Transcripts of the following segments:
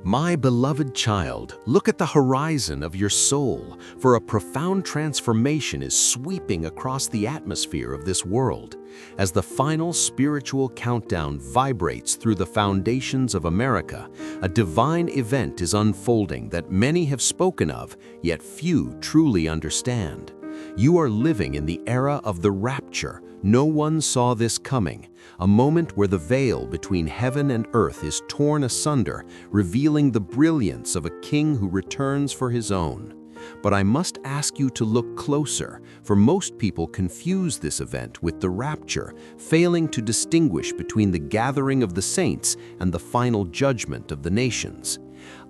My beloved child, look at the horizon of your soul, for a profound transformation is sweeping across the atmosphere of this world. As the final spiritual countdown vibrates through the foundations of America, a divine event is unfolding that many have spoken of, yet few truly understand. You are living in the era of the rapture. No one saw this coming, a moment where the veil between heaven and earth is torn asunder, revealing the brilliance of a king who returns for his own. But I must ask you to look closer, for most people confuse this event with the rapture, failing to distinguish between the gathering of the saints and the final judgment of the nations.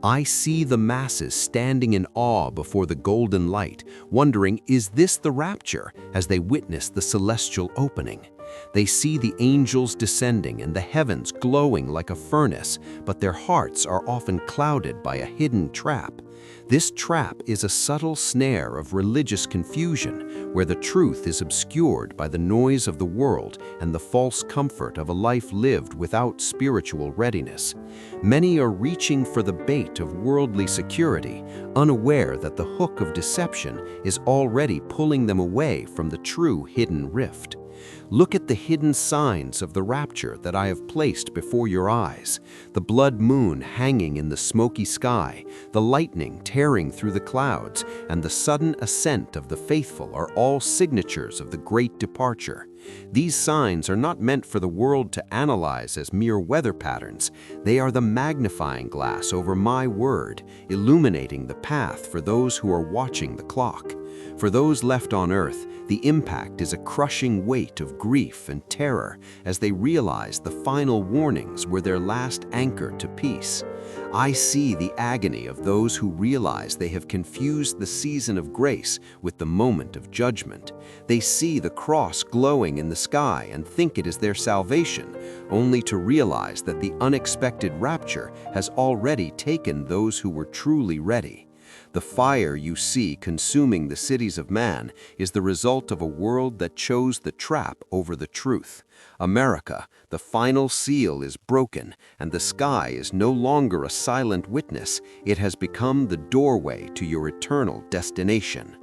I see the masses standing in awe before the golden light, wondering, is this the rapture, as they witness the celestial opening? They see the angels descending and the heavens glowing like a furnace, but their hearts are often clouded by a hidden trap. This trap is a subtle snare of religious confusion, where the truth is obscured by the noise of the world and the false comfort of a life lived without spiritual readiness. Many are reaching for the bait of worldly security, unaware that the hook of deception is already pulling them away from the true hidden rift. Look at the hidden signs of the rapture that I have placed before your eyes. The blood moon hanging in the smoky sky, the lightning tearing through the clouds, and the sudden ascent of the faithful are all signatures of the great departure. These signs are not meant for the world to analyze as mere weather patterns. They are the magnifying glass over my word, illuminating the path for those who are watching the clock. For those left on earth, the impact is a crushing weight of grief and terror as they realize the final warnings were their last anchor to peace. I see the agony of those who realize they have confused the season of grace with the moment of judgment. They see the cross glowing in the sky and think it is their salvation, only to realize that the unexpected rapture has already taken those who were truly ready. The fire you see consuming the cities of man is the result of a world that chose the trap over the truth. America, the final seal is broken, and the sky is no longer a silent witness. It has become the doorway to your eternal destination.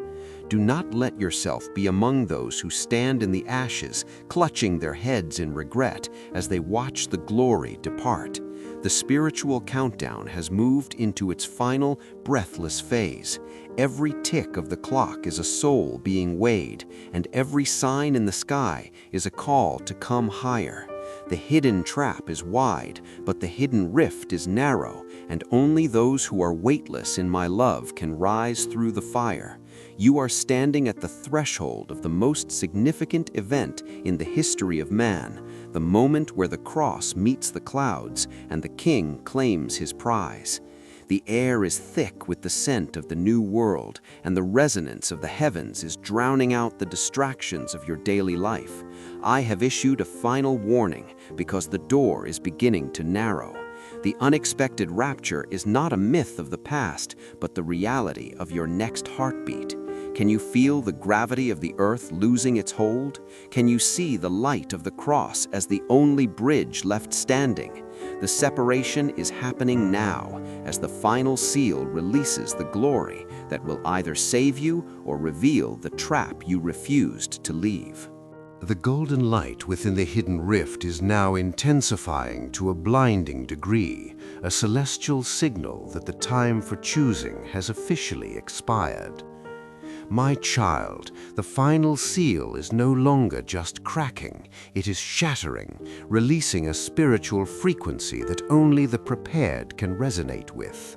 Do not let yourself be among those who stand in the ashes, clutching their heads in regret as they watch the glory depart. The spiritual countdown has moved into its final, breathless phase. Every tick of the clock is a soul being weighed, and every sign in the sky is a call to come higher. The hidden trap is wide, but the hidden rift is narrow, and only those who are weightless in my love can rise through the fire. You are standing at the threshold of the most significant event in the history of man, the moment where the cross meets the clouds and the king claims his prize. The air is thick with the scent of the new world, and the resonance of the heavens is drowning out the distractions of your daily life. I have issued a final warning because the door is beginning to narrow. The unexpected rapture is not a myth of the past, but the reality of your next heartbeat. Can you feel the gravity of the earth losing its hold? Can you see the light of the cross as the only bridge left standing? The separation is happening now as the final seal releases the glory that will either save you or reveal the trap you refused to leave. The golden light within the hidden rift is now intensifying to a blinding degree, a celestial signal that the time for choosing has officially expired. My child, the final seal is no longer just cracking, it is shattering, releasing a spiritual frequency that only the prepared can resonate with.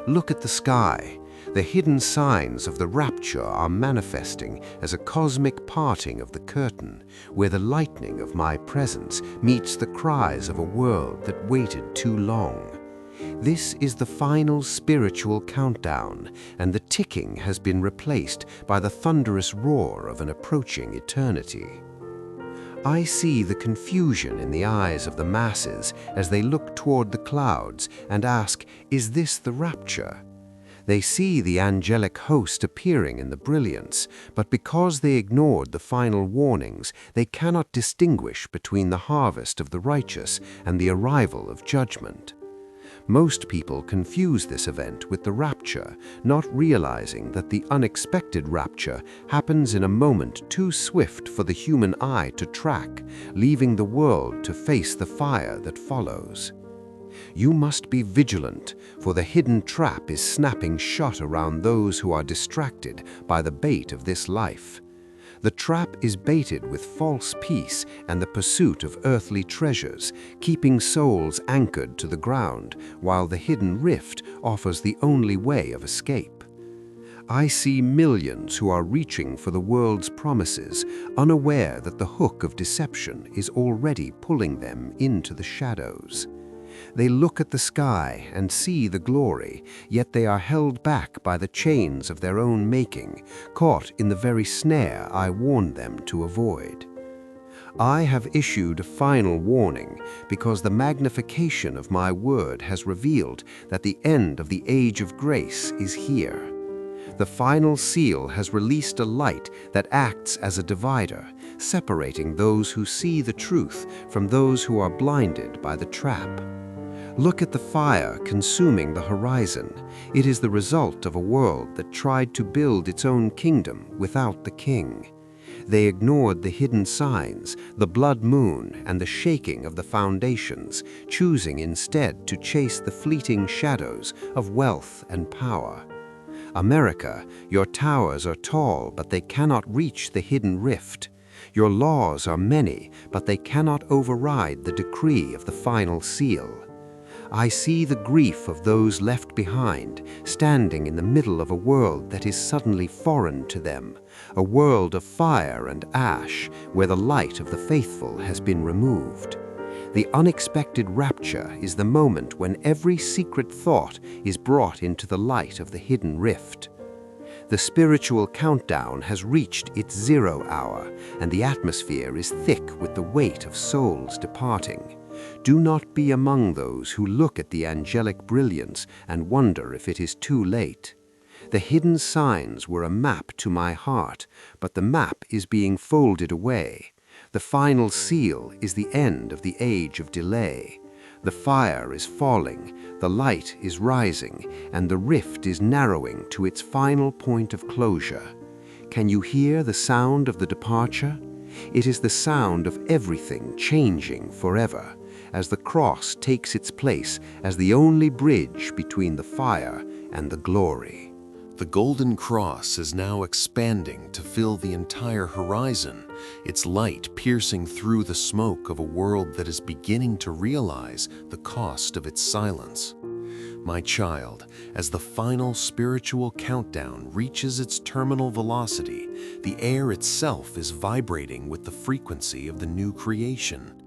Look at the sky. The hidden signs of the rapture are manifesting as a cosmic parting of the curtain, where the lightning of my presence meets the cries of a world that waited too long. This is the final spiritual countdown, and the ticking has been replaced by the thunderous roar of an approaching eternity. I see the confusion in the eyes of the masses as they look toward the clouds and ask, is this the rapture? They see the angelic host appearing in the brilliance, but because they ignored the final warnings, they cannot distinguish between the harvest of the righteous and the arrival of judgment. Most people confuse this event with the rapture, not realizing that the unexpected rapture happens in a moment too swift for the human eye to track, leaving the world to face the fire that follows. You must be vigilant, for the hidden trap is snapping shut around those who are distracted by the bait of this life. The trap is baited with false peace and the pursuit of earthly treasures, keeping souls anchored to the ground, while the hidden rift offers the only way of escape. I see millions who are reaching for the world's promises, unaware that the hook of deception is already pulling them into the shadows. They look at the sky and see the glory, yet they are held back by the chains of their own making, caught in the very snare I warned them to avoid. I have issued a final warning because the magnification of my word has revealed that the end of the age of grace is here. The final seal has released a light that acts as a divider, separating those who see the truth from those who are blinded by the trap. Look at the fire consuming the horizon. It is the result of a world that tried to build its own kingdom without the king. They ignored the hidden signs, the blood moon, and the shaking of the foundations, choosing instead to chase the fleeting shadows of wealth and power. America, your towers are tall, but they cannot reach the hidden rift. Your laws are many, but they cannot override the decree of the final seal. I see the grief of those left behind, standing in the middle of a world that is suddenly foreign to them, a world of fire and ash, where the light of the faithful has been removed. The unexpected rapture is the moment when every secret thought is brought into the light of the hidden rift. The spiritual countdown has reached its 0 hour, and the atmosphere is thick with the weight of souls departing. Do not be among those who look at the angelic brilliance and wonder if it is too late. The hidden signs were a map to my heart, but the map is being folded away. The final seal is the end of the age of delay. The fire is falling, the light is rising, and the rift is narrowing to its final point of closure. Can you hear the sound of the departure? It is the sound of everything changing forever, as the cross takes its place as the only bridge between the fire and the glory. The golden cross is now expanding to fill the entire horizon, its light piercing through the smoke of a world that is beginning to realize the cost of its silence. My child, as the final spiritual countdown reaches its terminal velocity, the air itself is vibrating with the frequency of the new creation.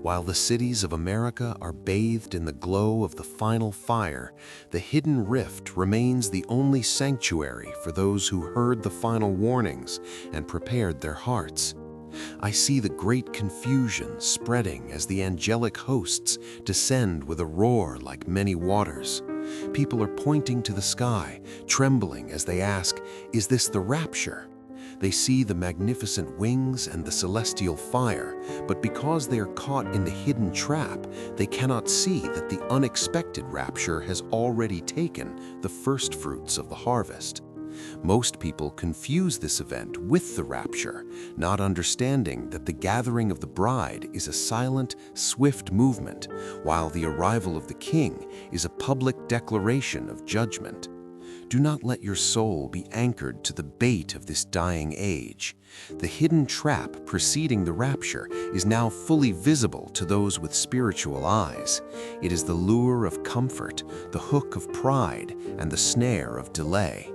While the cities of America are bathed in the glow of the final fire, the hidden rift remains the only sanctuary for those who heard the final warnings and prepared their hearts. I see the great confusion spreading as the angelic hosts descend with a roar like many waters. People are pointing to the sky, trembling as they ask, "Is this the rapture?" They see the magnificent wings and the celestial fire, but because they are caught in the hidden trap, they cannot see that the unexpected rapture has already taken the first fruits of the harvest. Most people confuse this event with the rapture, not understanding that the gathering of the bride is a silent, swift movement, while the arrival of the king is a public declaration of judgment. Do not let your soul be anchored to the bait of this dying age. The hidden trap preceding the rapture is now fully visible to those with spiritual eyes. It is the lure of comfort, the hook of pride, and the snare of delay.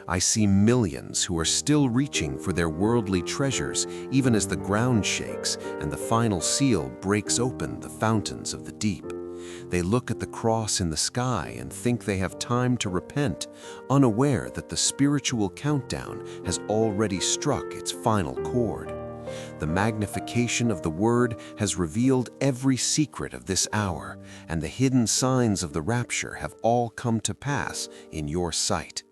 I see millions who are still reaching for their worldly treasures even as the ground shakes and the final seal breaks open the fountains of the deep. They look at the cross in the sky and think they have time to repent, unaware that the spiritual countdown has already struck its final chord. The magnification of the Word has revealed every secret of this hour, and the hidden signs of the rapture have all come to pass in your sight.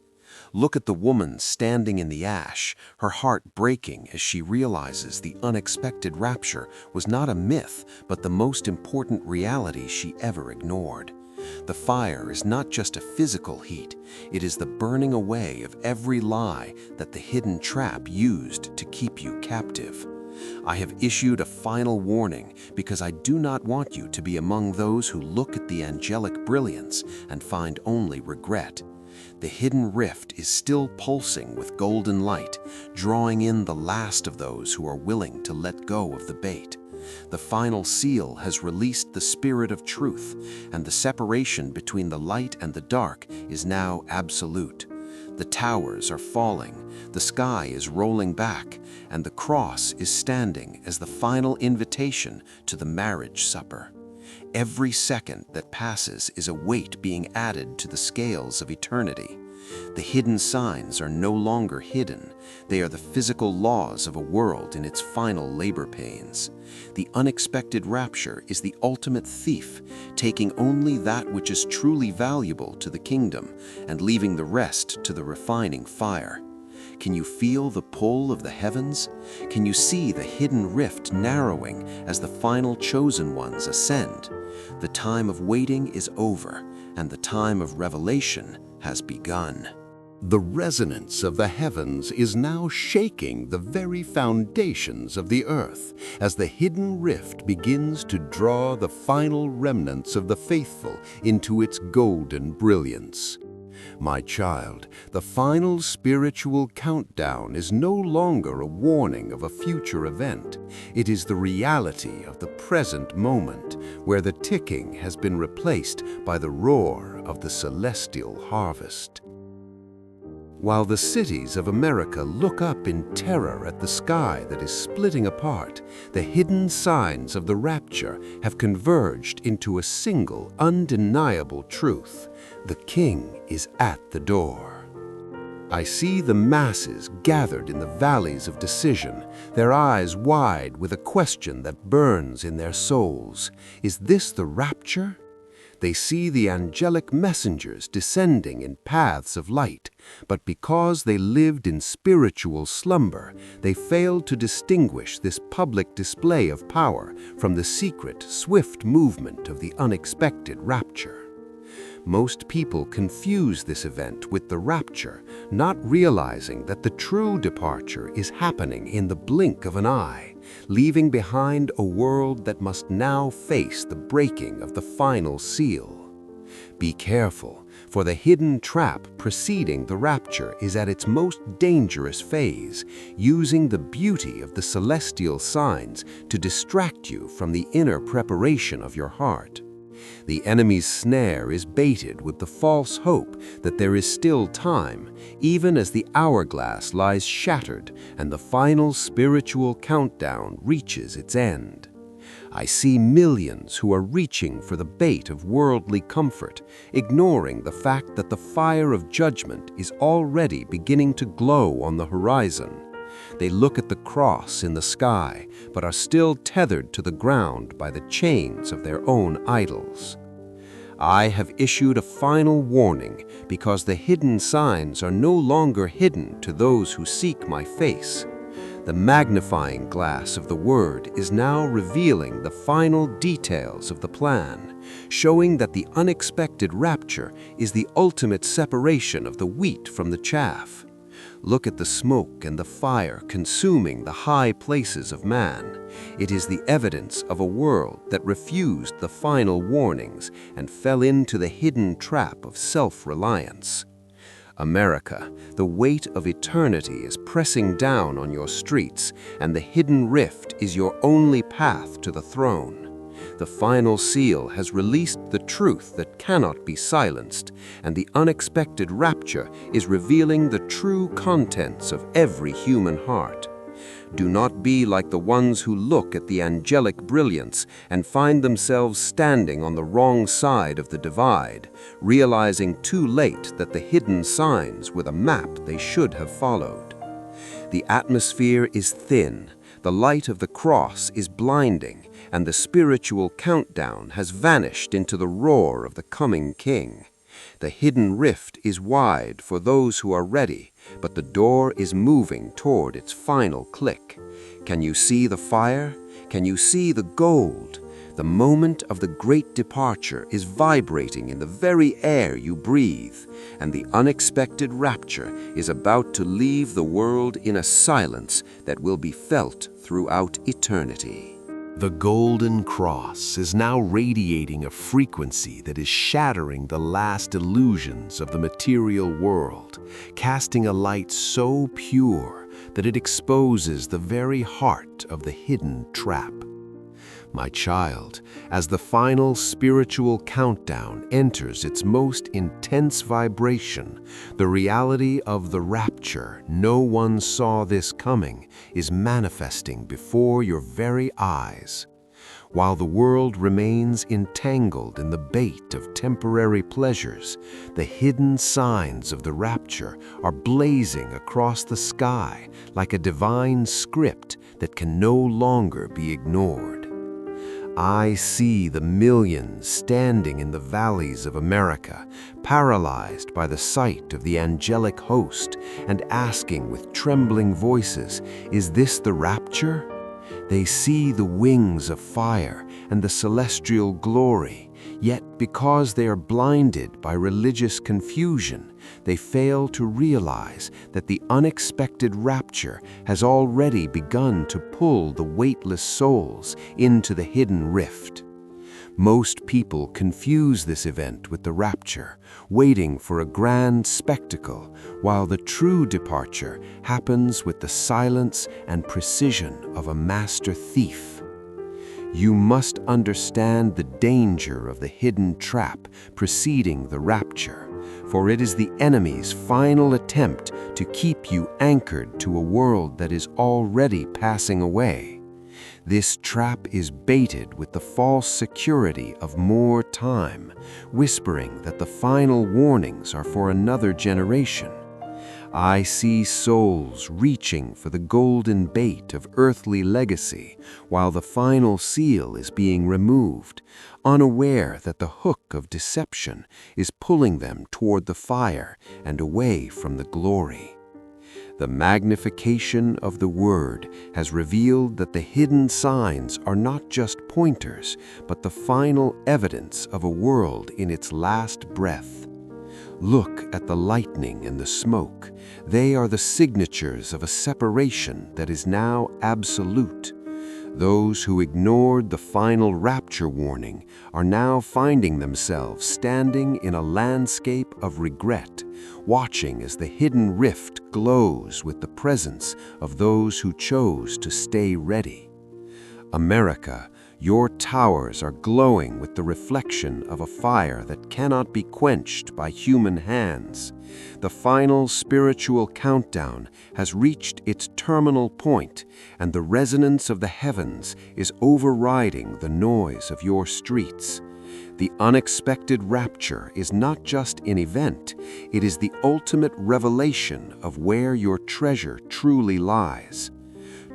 Look at the woman standing in the ash, her heart breaking as she realizes the unexpected rapture was not a myth, but the most important reality she ever ignored. The fire is not just a physical heat, it is the burning away of every lie that the hidden trap used to keep you captive. I have issued a final warning because I do not want you to be among those who look at the angelic brilliance and find only regret. The hidden rift is still pulsing with golden light, drawing in the last of those who are willing to let go of the bait. The final seal has released the spirit of truth, and the separation between the light and the dark is now absolute. The towers are falling, the sky is rolling back, and the cross is standing as the final invitation to the marriage supper. Every second that passes is a weight being added to the scales of eternity. The hidden signs are no longer hidden. They are the physical laws of a world in its final labor pains. The unexpected rapture is the ultimate thief, taking only that which is truly valuable to the kingdom and leaving the rest to the refining fire. Can you feel the pull of the heavens? Can you see the hidden rift narrowing as the final chosen ones ascend? The time of waiting is over, and the time of revelation has begun. The resonance of the heavens is now shaking the very foundations of the earth as the hidden rift begins to draw the final remnants of the faithful into its golden brilliance. My child, the final spiritual countdown is no longer a warning of a future event. It is the reality of the present moment, where the ticking has been replaced by the roar of the celestial harvest. While the cities of America look up in terror at the sky that is splitting apart, the hidden signs of the rapture have converged into a single, undeniable truth. The King is at the door. I see the masses gathered in the valleys of decision, their eyes wide with a question that burns in their souls. Is this the rapture? They see the angelic messengers descending in paths of light, but because they lived in spiritual slumber, they failed to distinguish this public display of power from the secret, swift movement of the unexpected rapture. Most people confuse this event with the rapture, not realizing that the true departure is happening in the blink of an eye, leaving behind a world that must now face the breaking of the final seal. Be careful, for the hidden trap preceding the rapture is at its most dangerous phase, using the beauty of the celestial signs to distract you from the inner preparation of your heart. The enemy's snare is baited with the false hope that there is still time, even as the hourglass lies shattered and the final spiritual countdown reaches its end. I see millions who are reaching for the bait of worldly comfort, ignoring the fact that the fire of judgment is already beginning to glow on the horizon. They look at the cross in the sky, but are still tethered to the ground by the chains of their own idols. I have issued a final warning because the hidden signs are no longer hidden to those who seek my face. The magnifying glass of the Word is now revealing the final details of the plan, showing that the unexpected rapture is the ultimate separation of the wheat from the chaff. Look at the smoke and the fire consuming the high places of man. It is the evidence of a world that refused the final warnings and fell into the hidden trap of self-reliance. America, the weight of eternity is pressing down on your streets, and the hidden rift is your only path to the throne. The final seal has released the truth that cannot be silenced, and the unexpected rapture is revealing the true contents of every human heart. Do not be like the ones who look at the angelic brilliance and find themselves standing on the wrong side of the divide, realizing too late that the hidden signs were the map they should have followed. The atmosphere is thin, the light of the cross is blinding, and the spiritual countdown has vanished into the roar of the coming King. The hidden rift is wide for those who are ready, but the door is moving toward its final click. Can you see the fire? Can you see the gold? The moment of the great departure is vibrating in the very air you breathe, and the unexpected rapture is about to leave the world in a silence that will be felt throughout eternity. The golden cross is now radiating a frequency that is shattering the last illusions of the material world, casting a light so pure that it exposes the very heart of the hidden trap. My child, as the final spiritual countdown enters its most intense vibration, the reality of the rapture, no one saw this coming, is manifesting before your very eyes. While the world remains entangled in the bait of temporary pleasures, the hidden signs of the rapture are blazing across the sky like a divine script that can no longer be ignored. I see the millions standing in the valleys of America, paralyzed by the sight of the angelic host, and asking with trembling voices, "Is this the rapture?" They see the wings of fire and the celestial glory, yet because they are blinded by religious confusion, they fail to realize that the unexpected rapture has already begun to pull the weightless souls into the hidden rift. Most people confuse this event with the rapture, waiting for a grand spectacle, while the true departure happens with the silence and precision of a master thief. You must understand the danger of the hidden trap preceding the rapture, for it is the enemy's final attempt to keep you anchored to a world that is already passing away. This trap is baited with the false security of more time, whispering that the final warnings are for another generation. I see souls reaching for the golden bait of earthly legacy, while the final seal is being removed, unaware that the hook of deception is pulling them toward the fire and away from the glory. The magnification of the Word has revealed that the hidden signs are not just pointers, but the final evidence of a world in its last breath. Look at the lightning and the smoke. They are the signatures of a separation that is now absolute. Those who ignored the final rapture warning are now finding themselves standing in a landscape of regret, watching as the hidden rift glows with the presence of those who chose to stay ready. America, your towers are glowing with the reflection of a fire that cannot be quenched by human hands. The final spiritual countdown has reached its terminal point, and the resonance of the heavens is overriding the noise of your streets. The unexpected rapture is not just an event, it is the ultimate revelation of where your treasure truly lies.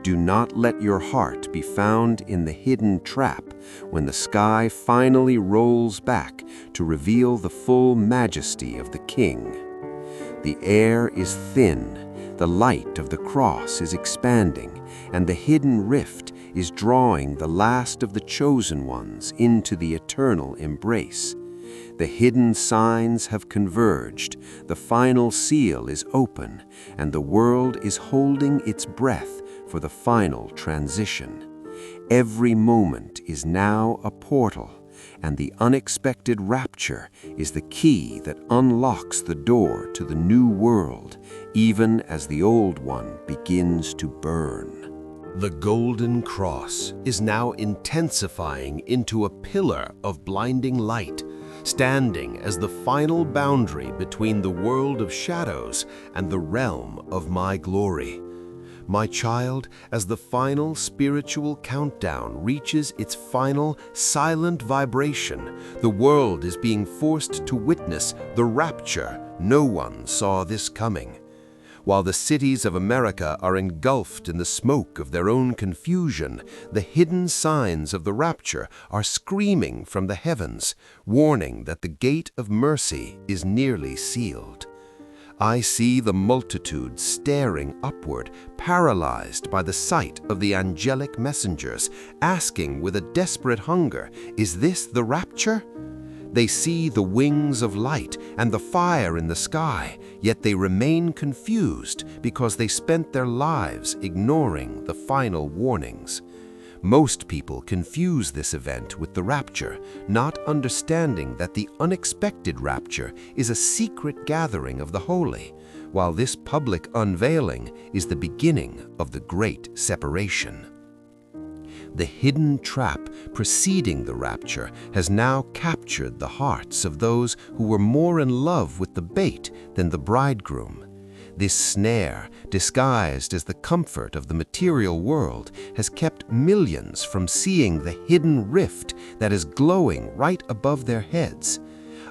Do not let your heart be found in the hidden trap when the sky finally rolls back to reveal the full majesty of the King. The air is thin, the light of the cross is expanding, and the hidden rift is drawing the last of the chosen ones into the eternal embrace. The hidden signs have converged, the final seal is open, and the world is holding its breath for the final transition. Every moment is now a portal, and the unexpected rapture is the key that unlocks the door to the new world, even as the old one begins to burn. The golden cross is now intensifying into a pillar of blinding light, standing as the final boundary between the world of shadows and the realm of my glory. My child, as the final spiritual countdown reaches its final silent vibration, the world is being forced to witness the rapture. No one saw this coming. While the cities of America are engulfed in the smoke of their own confusion, the hidden signs of the rapture are screaming from the heavens, warning that the gate of mercy is nearly sealed. I see the multitude staring upward, paralyzed by the sight of the angelic messengers, asking with a desperate hunger, "Is this the rapture?" They see the wings of light and the fire in the sky, yet they remain confused because they spent their lives ignoring the final warnings. Most people confuse this event with the rapture, not understanding that the unexpected rapture is a secret gathering of the holy, while this public unveiling is the beginning of the great separation. The hidden trap preceding the rapture has now captured the hearts of those who were more in love with the bait than the bridegroom. This snare, disguised as the comfort of the material world, has kept millions from seeing the hidden rift that is glowing right above their heads.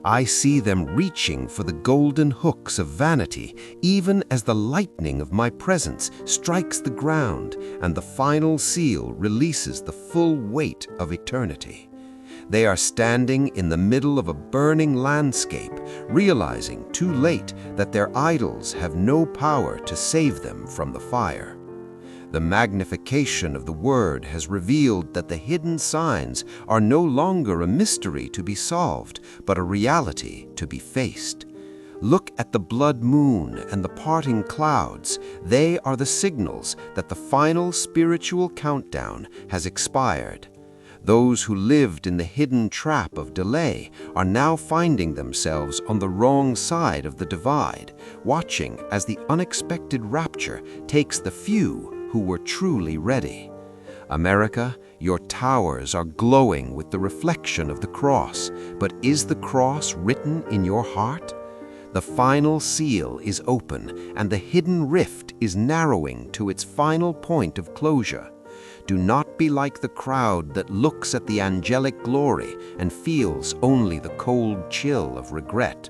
I see them reaching for the golden hooks of vanity, even as the lightning of my presence strikes the ground and the final seal releases the full weight of eternity. They are standing in the middle of a burning landscape, realizing too late that their idols have no power to save them from the fire. The magnification of the Word has revealed that the hidden signs are no longer a mystery to be solved, but a reality to be faced. Look at the blood moon and the parting clouds. They are the signals that the final spiritual countdown has expired. Those who lived in the hidden trap of delay are now finding themselves on the wrong side of the divide, watching as the unexpected rapture takes the few who were truly ready. America, your towers are glowing with the reflection of the cross, but is the cross written in your heart? The final seal is open, and the hidden rift is narrowing to its final point of closure. Do not be like the crowd that looks at the angelic glory and feels only the cold chill of regret.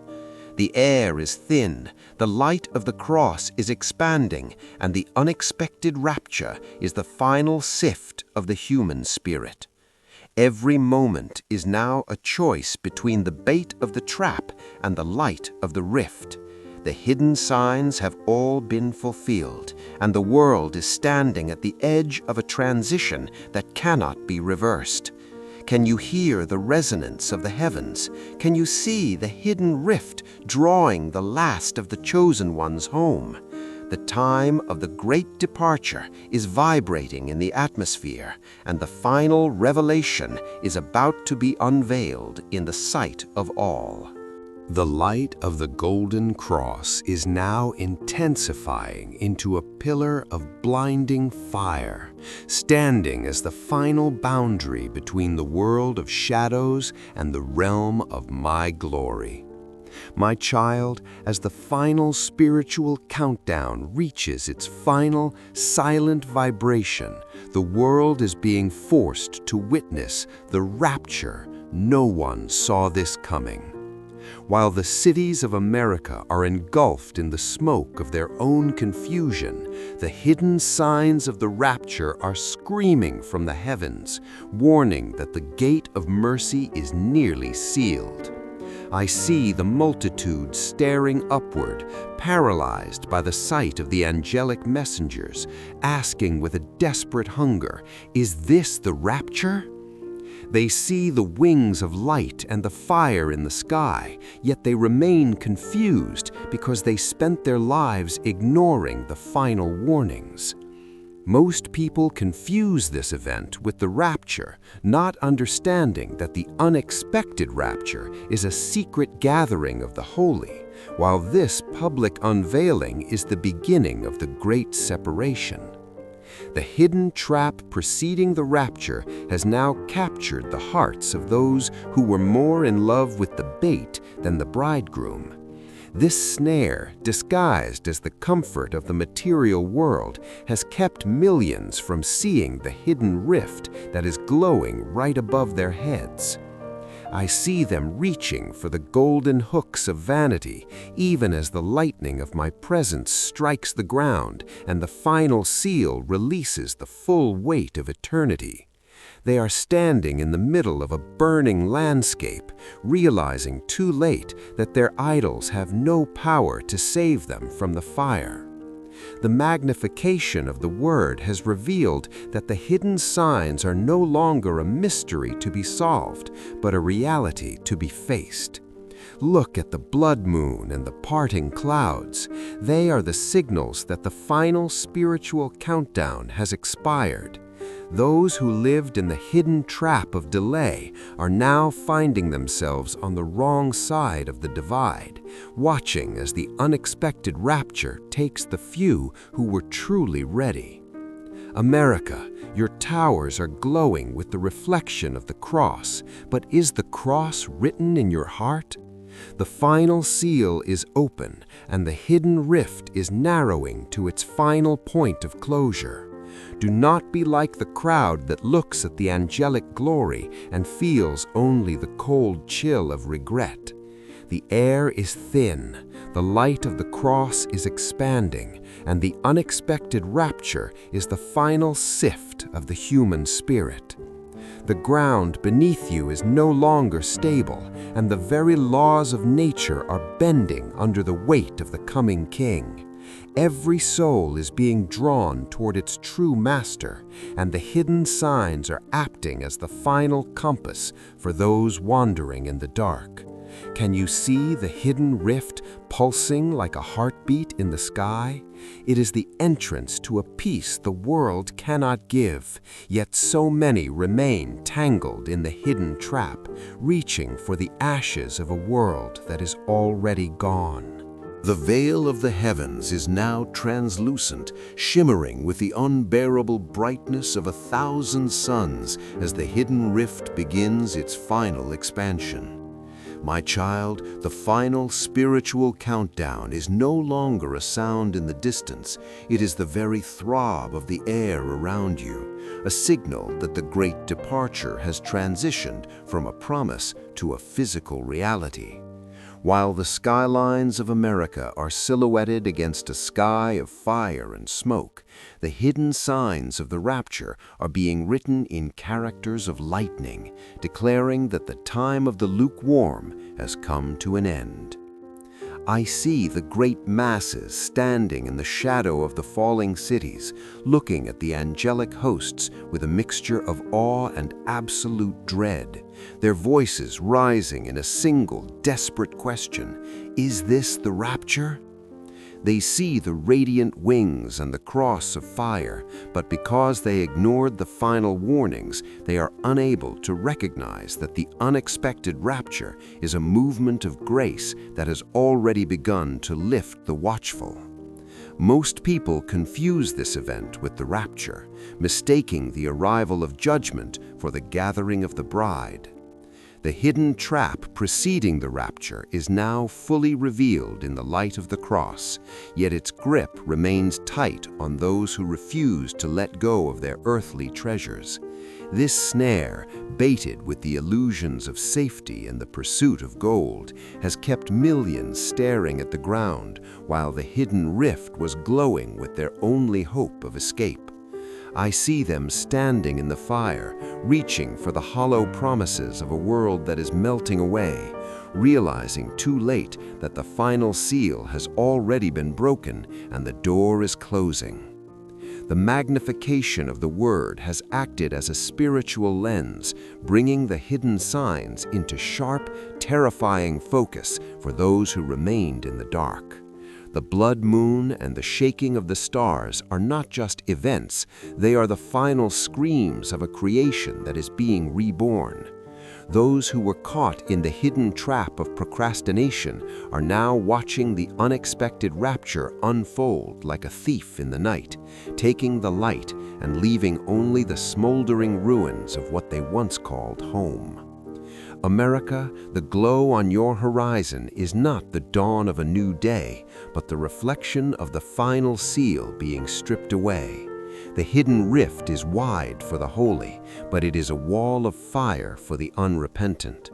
The air is thin, the light of the cross is expanding, and the unexpected rapture is the final sift of the human spirit. Every moment is now a choice between the bait of the trap and the light of the rift. The hidden signs have all been fulfilled, and the world is standing at the edge of a transition that cannot be reversed. Can you hear the resonance of the heavens? Can you see the hidden rift drawing the last of the chosen ones home? The time of the great departure is vibrating in the atmosphere, and the final revelation is about to be unveiled in the sight of all. The light of the golden cross is now intensifying into a pillar of blinding fire, standing as the final boundary between the world of shadows and the realm of my glory. My child, as the final spiritual countdown reaches its final silent vibration, the world is being forced to witness the rapture. No one saw this coming. While the cities of America are engulfed in the smoke of their own confusion, the hidden signs of the rapture are screaming from the heavens, warning that the gate of mercy is nearly sealed. I see the multitude staring upward, paralyzed by the sight of the angelic messengers, asking with a desperate hunger, "Is this the rapture?" They see the wings of light and the fire in the sky, yet they remain confused because they spent their lives ignoring the final warnings. Most people confuse this event with the rapture, not understanding that the unexpected rapture is a secret gathering of the holy, while this public unveiling is the beginning of the great separation. The hidden trap preceding the rapture has now captured the hearts of those who were more in love with the bait than the bridegroom. This snare, disguised as the comfort of the material world, has kept millions from seeing the hidden rift that is glowing right above their heads. I see them reaching for the golden hooks of vanity, even as the lightning of my presence strikes the ground and the final seal releases the full weight of eternity. They are standing in the middle of a burning landscape, realizing too late that their idols have no power to save them from the fire. The magnification of the Word has revealed that the hidden signs are no longer a mystery to be solved, but a reality to be faced. Look at the blood moon and the parting clouds. They are the signals that the final spiritual countdown has expired. Those who lived in the hidden trap of delay are now finding themselves on the wrong side of the divide, watching as the unexpected rapture takes the few who were truly ready. America, your towers are glowing with the reflection of the cross, but is the cross written in your heart? The final seal is open, and the hidden rift is narrowing to its final point of closure. Do not be like the crowd that looks at the angelic glory and feels only the cold chill of regret. The air is thin, the light of the cross is expanding, and the unexpected rapture is the final sift of the human spirit. The ground beneath you is no longer stable, and the very laws of nature are bending under the weight of the coming King. Every soul is being drawn toward its true master, and the hidden signs are acting as the final compass for those wandering in the dark. Can you see the hidden rift pulsing like a heartbeat in the sky? It is the entrance to a peace the world cannot give, yet so many remain tangled in the hidden trap, reaching for the ashes of a world that is already gone. The veil of the heavens is now translucent, shimmering with the unbearable brightness of 1,000 suns as the hidden rift begins its final expansion. My child, the final spiritual countdown is no longer a sound in the distance. It is the very throb of the air around you, a signal that the great departure has transitioned from a promise to a physical reality. While the skylines of America are silhouetted against a sky of fire and smoke, the hidden signs of the rapture are being written in characters of lightning, declaring that the time of the lukewarm has come to an end. I see the great masses standing in the shadow of the falling cities, looking at the angelic hosts with a mixture of awe and absolute dread, their voices rising in a single desperate question: is this the rapture? They see the radiant wings and the cross of fire, but because they ignored the final warnings, they are unable to recognize that the unexpected rapture is a movement of grace that has already begun to lift the watchful. Most people confuse this event with the rapture, mistaking the arrival of judgment for the gathering of the bride. The hidden trap preceding the rapture is now fully revealed in the light of the cross, yet its grip remains tight on those who refuse to let go of their earthly treasures. This snare, baited with the illusions of safety and the pursuit of gold, has kept millions staring at the ground while the hidden rift was glowing with their only hope of escape. I see them standing in the fire, reaching for the hollow promises of a world that is melting away, realizing too late that the final seal has already been broken and the door is closing. The magnification of the Word has acted as a spiritual lens, bringing the hidden signs into sharp, terrifying focus for those who remained in the dark. The blood moon and the shaking of the stars are not just events, they are the final screams of a creation that is being reborn. Those who were caught in the hidden trap of procrastination are now watching the unexpected rapture unfold like a thief in the night, taking the light and leaving only the smoldering ruins of what they once called home. America, the glow on your horizon is not the dawn of a new day, but the reflection of the final seal being stripped away. The hidden rift is wide for the holy, but it is a wall of fire for the unrepentant.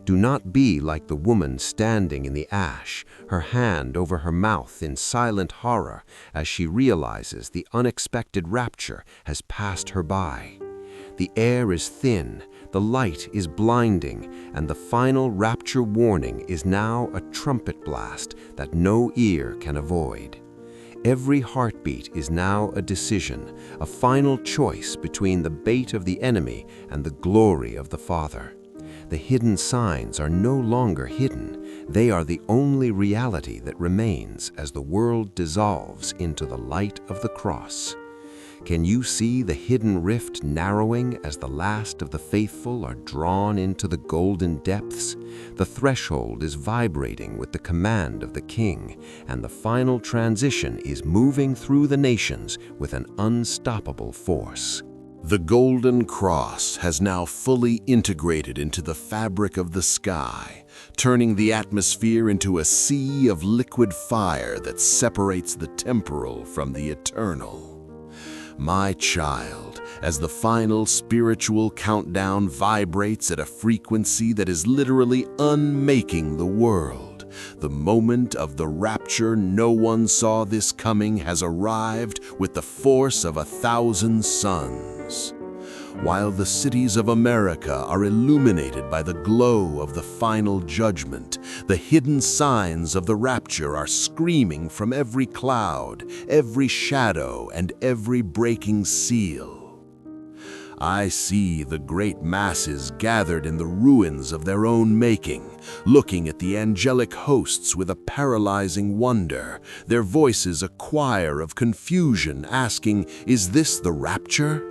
Do not be like the woman standing in the ash, her hand over her mouth in silent horror as she realizes the unexpected rapture has passed her by. The air is thin, the light is blinding, and the final rapture warning is now a trumpet blast that no ear can avoid. Every heartbeat is now a decision, a final choice between the bait of the enemy and the glory of the Father. The hidden signs are no longer hidden. They are the only reality that remains as the world dissolves into the light of the cross. Can you see the hidden rift narrowing as the last of the faithful are drawn into the golden depths? The threshold is vibrating with the command of the King, and the final transition is moving through the nations with an unstoppable force. The golden cross has now fully integrated into the fabric of the sky, turning the atmosphere into a sea of liquid fire that separates the temporal from the eternal. My child, as the final spiritual countdown vibrates at a frequency that is literally unmaking the world, the moment of the rapture no one saw this coming has arrived with the force of 1,000 suns. While the cities of America are illuminated by the glow of the final judgment, the hidden signs of the rapture are screaming from every cloud, every shadow, and every breaking seal. I see the great masses gathered in the ruins of their own making, looking at the angelic hosts with a paralyzing wonder, their voices a choir of confusion asking, "Is this the rapture?"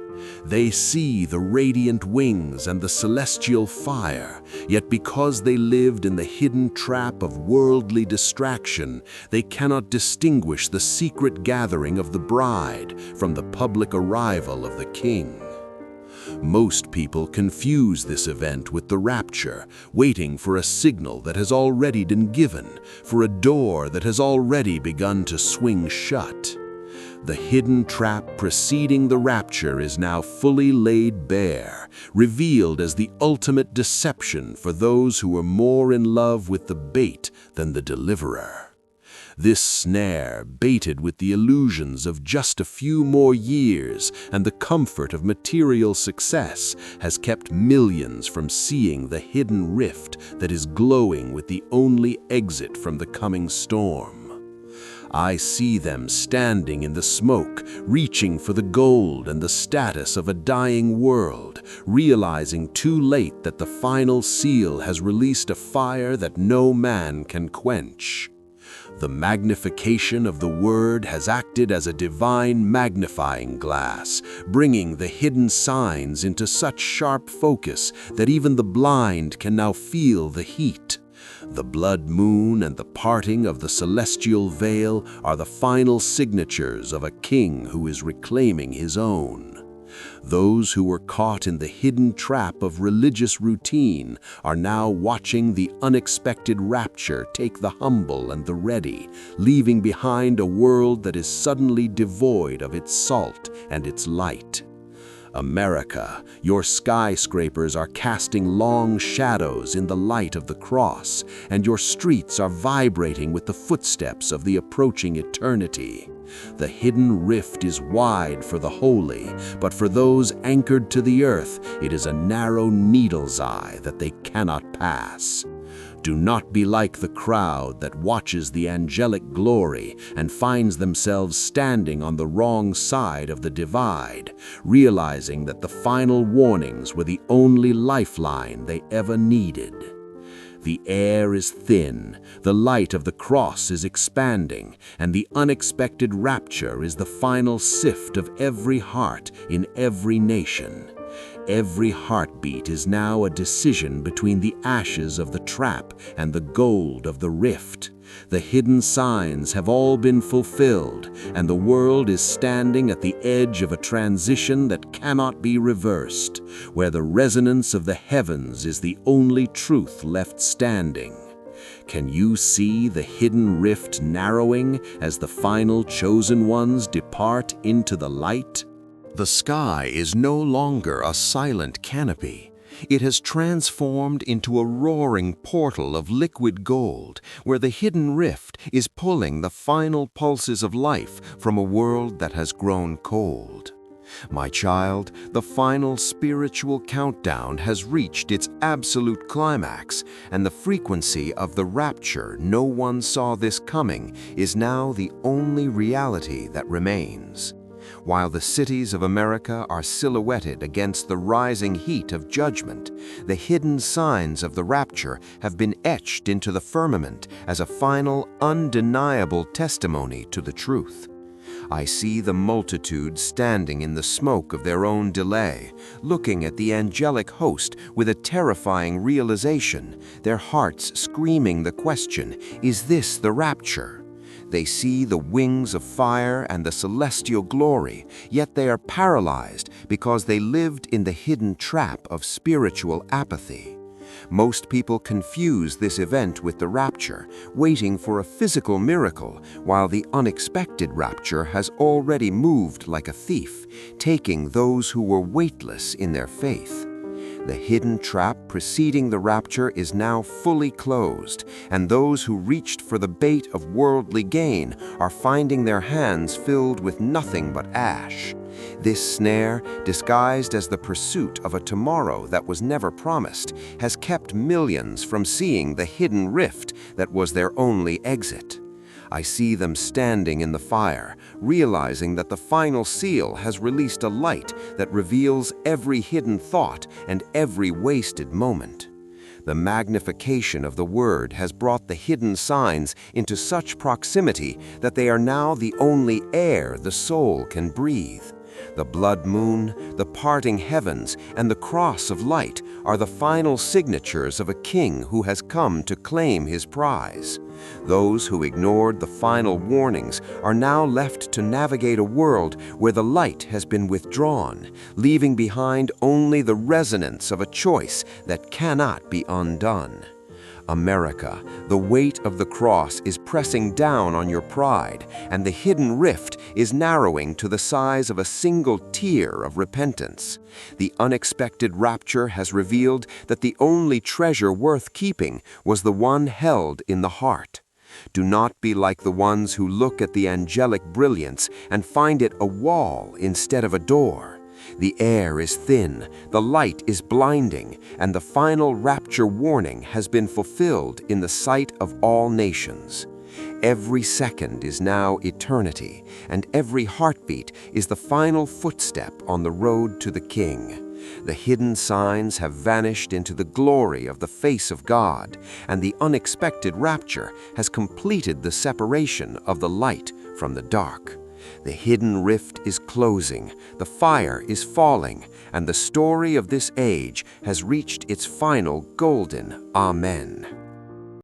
They see the radiant wings and the celestial fire, yet because they lived in the hidden trap of worldly distraction, they cannot distinguish the secret gathering of the bride from the public arrival of the King. Most people confuse this event with the rapture, waiting for a signal that has already been given, for a door that has already begun to swing shut. The hidden trap preceding the rapture is now fully laid bare, revealed as the ultimate deception for those who are more in love with the bait than the deliverer. This snare, baited with the illusions of just a few more years and the comfort of material success, has kept millions from seeing the hidden rift that is glowing with the only exit from the coming storm. I see them standing in the smoke, reaching for the gold and the status of a dying world, realizing too late that the final seal has released a fire that no man can quench. The magnification of the Word has acted as a divine magnifying glass, bringing the hidden signs into such sharp focus that even the blind can now feel the heat. The blood moon and the parting of the celestial veil are the final signatures of a king who is reclaiming his own. Those who were caught in the hidden trap of religious routine are now watching the unexpected rapture take the humble and the ready, leaving behind a world that is suddenly devoid of its salt and its light. America, your skyscrapers are casting long shadows in the light of the cross, and your streets are vibrating with the footsteps of the approaching eternity. The hidden rift is wide for the holy, but for those anchored to the earth, it is a narrow needle's eye that they cannot pass. Do not be like the crowd that watches the angelic glory and finds themselves standing on the wrong side of the divide, realizing that the final warnings were the only lifeline they ever needed. The air is thin, the light of the cross is expanding, and the unexpected rapture is the final sift of every heart in every nation. Every heartbeat is now a decision between the ashes of the trap and the gold of the rift. The hidden signs have all been fulfilled, and the world is standing at the edge of a transition that cannot be reversed, where the resonance of the heavens is the only truth left standing. Can you see the hidden rift narrowing as the final chosen ones depart into the light? The sky is no longer a silent canopy. It has transformed into a roaring portal of liquid gold, where the hidden rift is pulling the final pulses of life from a world that has grown cold. My child, the final spiritual countdown has reached its absolute climax, and the frequency of the rapture no one saw this coming is now the only reality that remains. While the cities of America are silhouetted against the rising heat of judgment, the hidden signs of the rapture have been etched into the firmament as a final, undeniable testimony to the truth. I see the multitude standing in the smoke of their own delay, looking at the angelic host with a terrifying realization, their hearts screaming the question, "Is this the rapture?" They see the wings of fire and the celestial glory, yet they are paralyzed because they lived in the hidden trap of spiritual apathy. Most people confuse this event with the rapture, waiting for a physical miracle, while the unexpected rapture has already moved like a thief, taking those who were weightless in their faith. The hidden trap preceding the rapture is now fully closed, and those who reached for the bait of worldly gain are finding their hands filled with nothing but ash. This snare, disguised as the pursuit of a tomorrow that was never promised, has kept millions from seeing the hidden rift that was their only exit. I see them standing in the fire, realizing that the final seal has released a light that reveals every hidden thought and every wasted moment. The magnification of the Word has brought the hidden signs into such proximity that they are now the only air the soul can breathe. The blood moon, the parting heavens, and the cross of light are the final signatures of a king who has come to claim his prize. Those who ignored the final warnings are now left to navigate a world where the light has been withdrawn, leaving behind only the resonance of a choice that cannot be undone. America, the weight of the cross is pressing down on your pride, and the hidden rift is narrowing to the size of a single tear of repentance. The unexpected rapture has revealed that the only treasure worth keeping was the one held in the heart. Do not be like the ones who look at the angelic brilliance and find it a wall instead of a door. The air is thin, the light is blinding, and the final rapture warning has been fulfilled in the sight of all nations. Every second is now eternity, and every heartbeat is the final footstep on the road to the King. The hidden signs have vanished into the glory of the face of God, and the unexpected rapture has completed the separation of the light from the dark. The hidden rift is closing, the fire is falling, and the story of this age has reached its final golden Amen.